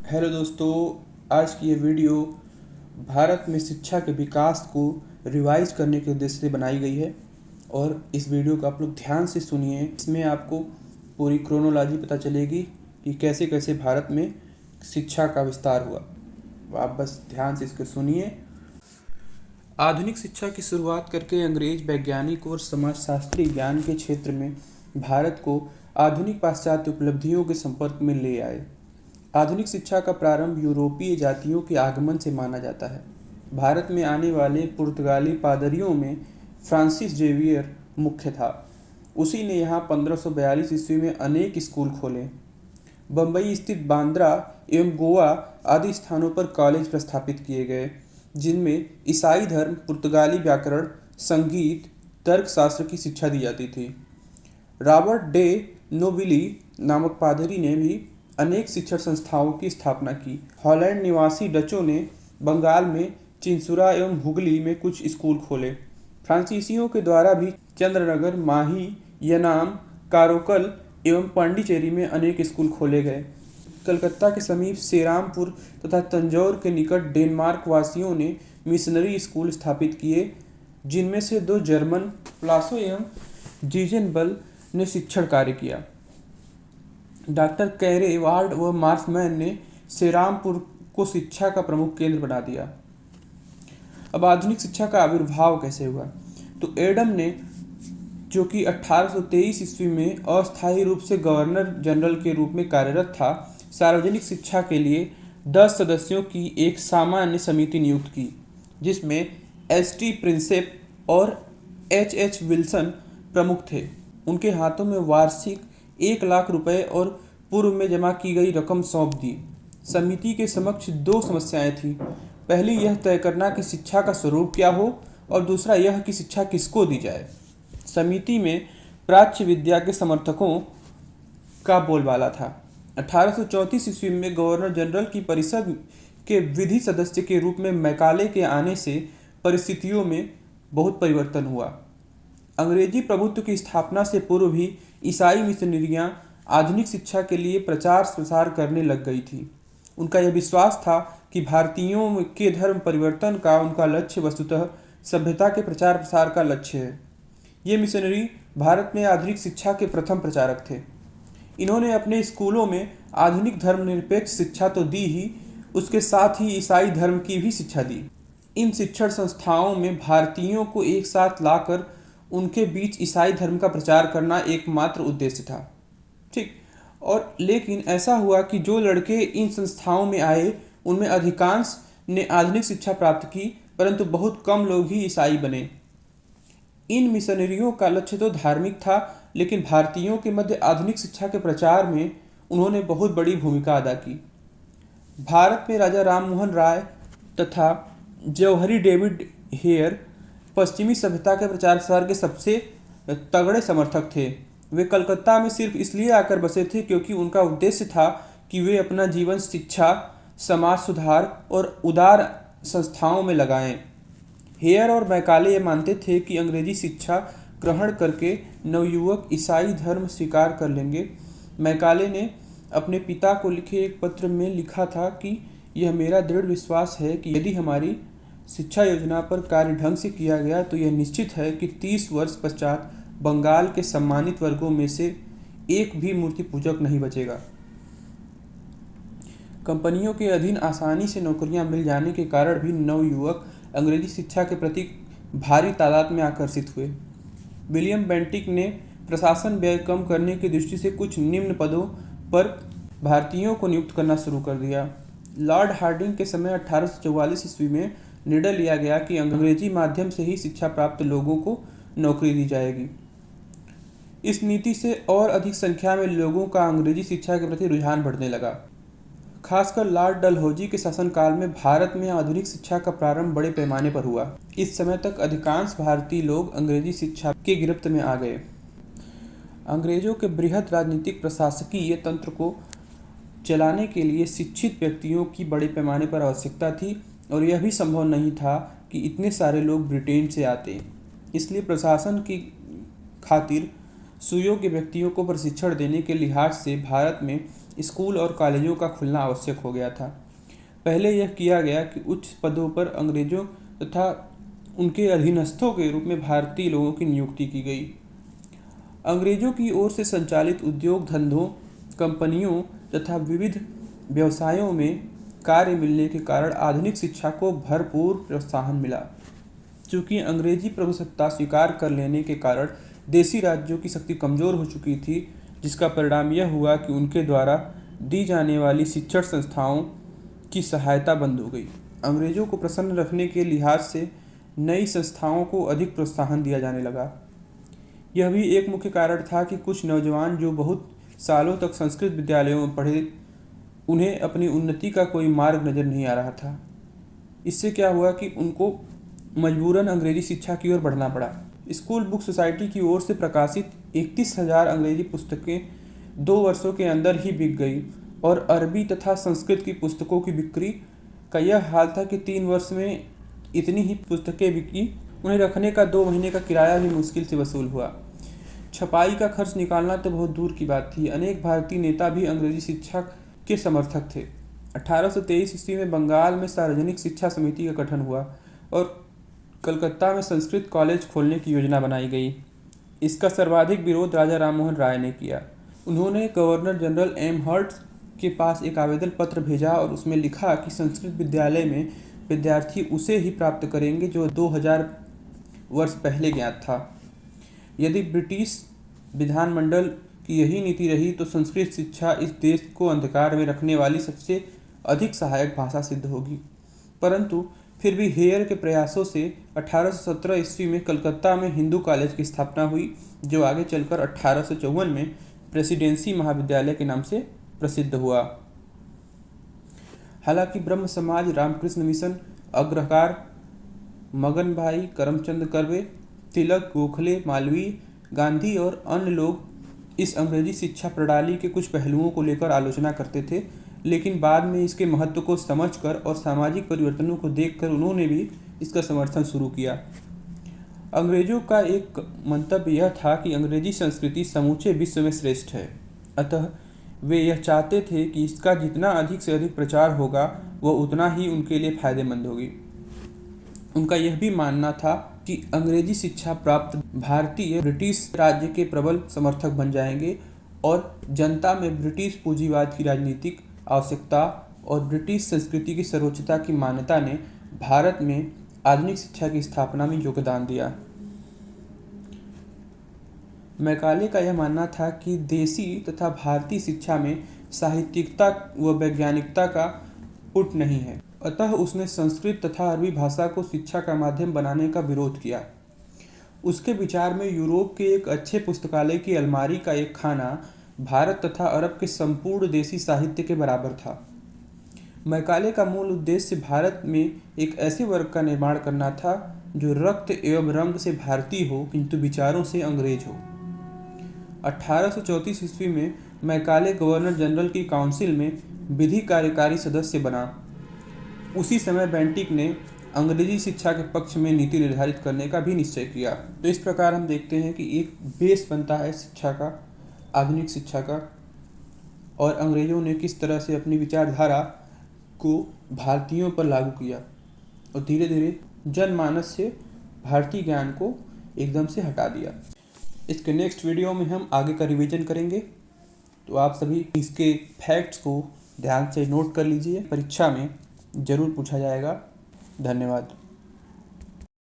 Hello दोस्तों। आज की ये वीडियो भारत में शिक्षा के विकास को रिवाइज करने के उद्देश्य से बनाई गई है और इस वीडियो को आप लोग ध्यान से सुनिए। इसमें आपको पूरी क्रोनोलॉजी पता चलेगी कि कैसे कैसे भारत में शिक्षा का विस्तार हुआ। आप बस ध्यान से इसको सुनिए। आधुनिक शिक्षा की शुरुआत करके अंग्रेज वैज्ञानिक और समाजशास्त्री ज्ञान के क्षेत्र में भारत को आधुनिक पाश्चात्य उपलब्धियों के संपर्क में ले आए। आधुनिक शिक्षा का प्रारंभ यूरोपीय जातियों के आगमन से माना जाता है। भारत में आने वाले पुर्तगाली पादरियों में फ्रांसिस जेवियर मुख्य था। उसी ने यहाँ 1542 ईस्वी में अनेक स्कूल खोले। बम्बई स्थित बांद्रा एवं गोवा आदि स्थानों पर कॉलेज प्रस्थापित किए गए, जिनमें ईसाई धर्म, पुर्तगाली व्याकरण, संगीत, तर्कशास्त्र की शिक्षा दी जाती थी। रॉबर्ट डे नोबिली नामक पादरी ने भी अनेक शिक्षण संस्थाओं की स्थापना की। हॉलैंड निवासी डचों ने बंगाल में चिंसुरा एवं हुगली में कुछ स्कूल खोले। फ्रांसीसियों के द्वारा भी चंद्रनगर, माही, यनाम, कारोकल एवं पांडिचेरी में अनेक स्कूल खोले गए। कलकत्ता के समीप सेरामपुर तथा तंजौर के निकट डेनमार्क वासियों ने मिशनरी स्कूल स्थापित किए, जिनमें से दो जर्मन, प्लासो एवं जीजेनबल ने शिक्षण कार्य किया। डॉक्टर कैरे, वार्ड व मार्समैन ने सेरामपुर को शिक्षा का प्रमुख केंद्र बना दिया। अब आधुनिक शिक्षा का आविर्भाव कैसे हुआ? तो एडम ने, जो कि 1823 ईस्वी में अस्थायी रूप से गवर्नर जनरल के रूप में कार्यरत था, सार्वजनिक शिक्षा के लिए 10 सदस्यों की एक सामान्य समिति नियुक्त की, जिसमें एस.टी. प्रिंसेप और एच.एच. विल्सन प्रमुख थे। उनके हाथों में वार्षिक 1 लाख रुपए और पूर्व में जमा की गई रकम सौंप दी। समिति के समक्ष दो समस्याएं थीं। पहली यह तय करना कि शिक्षा का स्वरूप क्या हो और दूसरा यह कि शिक्षा किसको दी जाए। समिति में प्राच्य विद्या के समर्थकों का बोलबाला था। 1834 ईस्वी में गवर्नर जनरल की परिषद के विधि सदस्य के रूप में मैकाले के आने से परिस्थितियों में बहुत परिवर्तन हुआ। अंग्रेजी प्रभुत्व की स्थापना से पूर्व भी ईसाई मिशनरियां आधुनिक शिक्षा के लिए प्रचार प्रसार करने लग गई थी। उनका यह विश्वास था कि भारतीयों के धर्म परिवर्तन का उनका लक्ष्य वस्तुतः सभ्यता के प्रचार प्रसार का लक्ष्य है। ये मिशनरी भारत में आधुनिक शिक्षा के प्रथम प्रचारक थे। इन्होंने अपने स्कूलों में आधुनिक धर्मनिरपेक्ष शिक्षा तो दी ही, उसके साथ ही ईसाई धर्म की भी शिक्षा दी। इन शिक्षण संस्थाओं में भारतीयों को एक साथ लाकर उनके बीच ईसाई धर्म का प्रचार करना एकमात्र उद्देश्य था। ठीक। और लेकिन ऐसा हुआ कि जो लड़के इन संस्थाओं में आए, उनमें अधिकांश ने आधुनिक शिक्षा प्राप्त की, परंतु बहुत कम लोग ही ईसाई बने। इन मिशनरियों का लक्ष्य तो धार्मिक था, लेकिन भारतीयों के मध्य आधुनिक शिक्षा के प्रचार में उन्होंने बहुत बड़ी भूमिका अदा की। भारत में राजा राममोहन राय तथा जौहरी डेविड हेयर पश्चिमी सभ्यता के प्रचार प्रसार के सबसे तगड़े समर्थक थे। वे कलकत्ता में सिर्फ इसलिए आकर बसे थे क्योंकि उनका उद्देश्य था कि वे अपना जीवन शिक्षा, समाज सुधार और उदार संस्थाओं में लगाएं। हेयर और मैकाले ये मानते थे कि अंग्रेजी शिक्षा ग्रहण करके नवयुवक ईसाई धर्म स्वीकार कर लेंगे। मैकाले ने अपने पिता को लिखे एक पत्र में लिखा था कि यह मेरा दृढ़ विश्वास है कि यदि हमारी शिक्षा योजना पर कार्य ढंग से किया गया तो यह निश्चित है कि 30 वर्ष पश्चात बंगाल के सम्मानित वर्गों में से एक भी मूर्ति पूजक नहीं बचेगा। कंपनियों के अधीन आसानी से नौकरियां मिल जाने के कारण भी नवयुवक अंग्रेजी शिक्षा के प्रति भारी तादाद में आकर्षित हुए। विलियम बेंटिक ने प्रशासन व्यय कम करने की दृष्टि से कुछ निम्न पदों पर भारतीयों को नियुक्त करना शुरू कर दिया। लॉर्ड हार्डिंग के समय 1844 ईस्वी में निर्णय लिया गया कि अंग्रेजी माध्यम से ही शिक्षा प्राप्त लोगों को नौकरी दी जाएगी। इस नीति से और अधिक संख्या में लोगों का अंग्रेजी शिक्षा के प्रति रुझान बढ़ने लगा। खासकर लॉर्ड डलहौजी के शासनकाल में भारत में आधुनिक शिक्षा का प्रारंभ बड़े पैमाने पर हुआ। इस समय तक अधिकांश भारतीय लोग अंग्रेजी शिक्षा के गिरफ्त में आ गए। अंग्रेजों के बृहद राजनीतिक प्रशासकीय तंत्र को चलाने के लिए शिक्षित व्यक्तियों की बड़े पैमाने पर आवश्यकता थी और यह भी संभव नहीं था कि इतने सारे लोग ब्रिटेन से आते। इसलिए प्रशासन की खातिर सुयोग्य व्यक्तियों को प्रशिक्षण देने के लिहाज से भारत में स्कूल और कॉलेजों का खुलना आवश्यक हो गया था। पहले यह किया गया कि उच्च पदों पर अंग्रेजों तथा उनके अधीनस्थों के रूप में भारतीय लोगों की नियुक्ति की गई। अंग्रेजों की ओर से संचालित उद्योग धंधों, कंपनियों तथा विविध व्यवसायों में कार्य मिलने के कारण आधुनिक शिक्षा को भरपूर प्रोत्साहन मिला। चूँकि अंग्रेजी प्रभुसत्ता स्वीकार कर लेने के कारण देशी राज्यों की शक्ति कमज़ोर हो चुकी थी, जिसका परिणाम यह हुआ कि उनके द्वारा दी जाने वाली शिक्षण संस्थाओं की सहायता बंद हो गई। अंग्रेजों को प्रसन्न रखने के लिहाज से नई संस्थाओं को अधिक प्रोत्साहन दिया जाने लगा। यह भी एक मुख्य कारण था कि कुछ नौजवान जो बहुत सालों तक संस्कृत विद्यालयों में पढ़े, उन्हें अपनी उन्नति का कोई मार्ग नज़र नहीं आ रहा था। इससे क्या हुआ कि उनको मजबूरन अंग्रेजी शिक्षा की ओर बढ़ना पड़ा। स्कूल बुक सोसाइटी की ओर से प्रकाशित 31,000 अंग्रेजी पुस्तकें 2 वर्षों के अंदर ही बिक गई और अरबी तथा संस्कृत की पुस्तकों की बिक्री का यह हाल था कि 3 वर्ष में इतनी ही पुस्तकें बिकी, उन्हें रखने का 2 महीने का किराया भी मुश्किल से वसूल हुआ। छपाई का खर्च निकालना तो बहुत दूर की बात थी। अनेक भारतीय नेता भी अंग्रेजी शिक्षा के समर्थक थे। 1823 ईस्वी में बंगाल में सार्वजनिक शिक्षा समिति का गठन हुआ और कलकत्ता में संस्कृत कॉलेज खोलने की योजना बनाई गई। इसका सर्वाधिक विरोध राजा राममोहन राय ने किया। उन्होंने गवर्नर जनरल एम हर्ट्ज के पास एक आवेदन पत्र भेजा और उसमें लिखा कि संस्कृत विद्यालय में विद्यार्थी उसे ही प्राप्त करेंगे जो 2000 वर्ष पहले ज्ञात था। यदि ब्रिटिश विधानमंडल की यही नीति रही तो संस्कृत शिक्षा इस देश को अंधकार में रखने वाली सबसे अधिक सहायक भाषा सिद्ध होगी। परंतु फिर भी हेयर के प्रयासों से 1817 ईस्वी में कलकत्ता में हिंदू कॉलेज की स्थापना हुई, जो आगे चलकर 1854 में प्रेसिडेंसी महाविद्यालय के नाम से प्रसिद्ध हुआ। हालांकि ब्रह्म समाज, रामकृष्ण मिशन, अग्रहार, मगन भाई, करमचंद कर्वे, तिलक, गोखले, मालवीय, गांधी और अन्य लोग इस अंग्रेजी शिक्षा प्रणाली के कुछ पहलुओं को लेकर आलोचना करते थे, लेकिन बाद में इसके महत्व को समझकर और सामाजिक परिवर्तनों को देखकर उन्होंने भी इसका समर्थन शुरू किया। अंग्रेजों का एक मंतव्य यह था कि अंग्रेजी संस्कृति समूचे विश्व में श्रेष्ठ है, अतः वे यह चाहते थे कि इसका जितना अधिक से अधिक प्रचार होगा वह उतना ही उनके लिए फायदेमंद होगी। उनका यह भी मानना था कि अंग्रेजी शिक्षा प्राप्त भारतीय ब्रिटिश राज्य के प्रबल समर्थक बन जाएंगे और जनता में ब्रिटिश पूंजीवाद की राजनीतिक आवश्यकता और ब्रिटिश संस्कृति की सर्वोच्चता की मान्यता ने भारत में आधुनिक शिक्षा की स्थापना में योगदान दिया। मैकाले का यह मानना था कि देसी तथा भारतीय शिक्षा में साहित्यिकता व वैज्ञानिकता का पुट नहीं है, अतः उसने संस्कृत तथा अरबी भाषा को शिक्षा का माध्यम बनाने का विरोध किया। उसके विचार में यूरोप के एक अच्छे पुस्तकालय की अलमारी का एक खाना भारत तथा अरब के संपूर्ण देसी साहित्य के बराबर था। मैकाले का मूल उद्देश्य भारत में एक ऐसे वर्ग का निर्माण करना था जो रक्त एवं रंग से भारतीय हो किंतु विचारों से अंग्रेज हो। 1834 ईस्वी में मैकाले गवर्नर जनरल की काउंसिल में विधि कार्यकारी सदस्य बना। उसी समय बेंटिक ने अंग्रेजी शिक्षा के पक्ष में नीति निर्धारित करने का भी निश्चय किया। तो इस प्रकार हम देखते हैं कि एक बेस बनता है शिक्षा का, आधुनिक शिक्षा का, और अंग्रेजों ने किस तरह से अपनी विचारधारा को भारतीयों पर लागू किया और धीरे धीरे जनमानस से भारतीय ज्ञान को एकदम से हटा दिया। इसके नेक्स्ट वीडियो में हम आगे का रिवीजन करेंगे, तो आप सभी इसके फैक्ट्स को ध्यान से नोट कर लीजिए, परीक्षा में जरूर पूछा जाएगा। धन्यवाद।